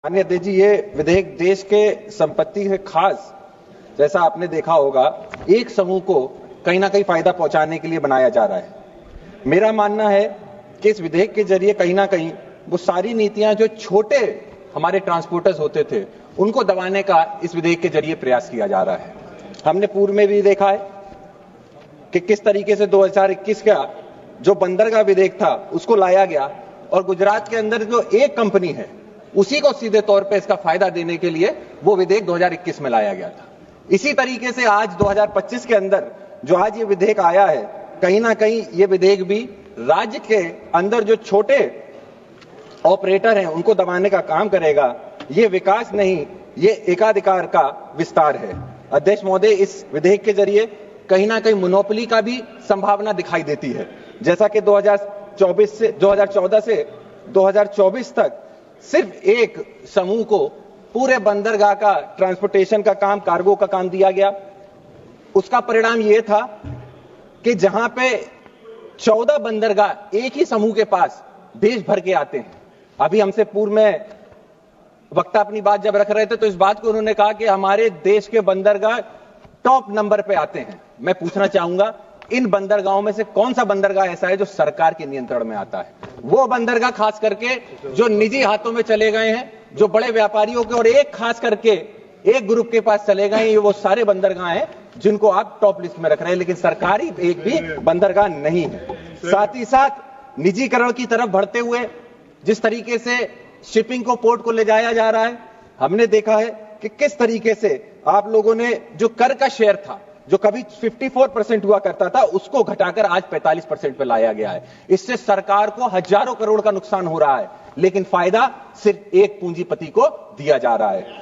माननीय अध्यक्ष जी, ये विधेयक देश के संपत्ति से खास, जैसा आपने देखा होगा, एक समूह को कहीं ना कहीं फायदा पहुंचाने के लिए बनाया जा रहा है। मेरा मानना है कि इस विधेयक के जरिए कहीं ना कहीं वो सारी नीतियां जो छोटे हमारे ट्रांसपोर्टर्स होते थे उनको दबाने का इस विधेयक के जरिए प्रयास किया जा रहा है। हमने पूर्व में भी देखा है कि किस तरीके से 2021 का जो बंदरगाह विधेयक था उसको लाया गया और गुजरात के अंदर जो एक कंपनी है उसी को सीधे तौर पे इसका फायदा देने के लिए वो विधेयक 2021 में लाया गया था। इसी तरीके से आज 2025 के अंदर जो आज ये विधेयक आया है, कहीं ना कहीं ये विधेयक भी राज्य के अंदर जो छोटे ऑपरेटर हैं उनको दबाने का काम करेगा। ये विकास नहीं, ये एकाधिकार का विस्तार है। अध्यक्ष महोदय, इस विधेयक के जरिए कहीं ना कहीं मोनोपोली का भी संभावना दिखाई देती है। जैसा कि 2014 से 2024 तक सिर्फ एक समूह को पूरे बंदरगाह का ट्रांसपोर्टेशन का काम, कार्गो का काम दिया गया। उसका परिणाम यह था कि जहां पे 14 बंदरगाह एक ही समूह के पास देश भर के आते हैं। अभी हमसे पूर्व में वक्ता अपनी बात जब रख रहे थे तो इस बात को उन्होंने कहा कि हमारे देश के बंदरगाह टॉप नंबर पे आते हैं। मैं पूछना चाहूंगा, इन बंदरगाहों में से कौन सा बंदरगाह ऐसा है जो सरकार के नियंत्रण में आता है? वो बंदरगाह खास करके जो निजी हाथों में चले गए हैं, जो बड़े व्यापारियों के और एक खास करके एक ग्रुप के पास चले गए हैं, ये वो सारे बंदरगाह हैं जिनको आप टॉप लिस्ट में रख रहे हैं, लेकिन सरकारी एक भी बंदरगाह नहीं है। साथ ही साथ निजीकरण की तरफ बढ़ते हुए जिस तरीके से शिपिंग को, पोर्ट को ले जाया जा रहा है, हमने देखा है कि किस तरीके से आप लोगों ने जो कर का शेयर था, जो कभी 54% हुआ करता था, उसको घटाकर आज 45% पे लाया गया है। इससे सरकार को हजारों करोड़ का नुकसान हो रहा है, लेकिन फायदा सिर्फ एक पूंजीपति को दिया जा रहा है।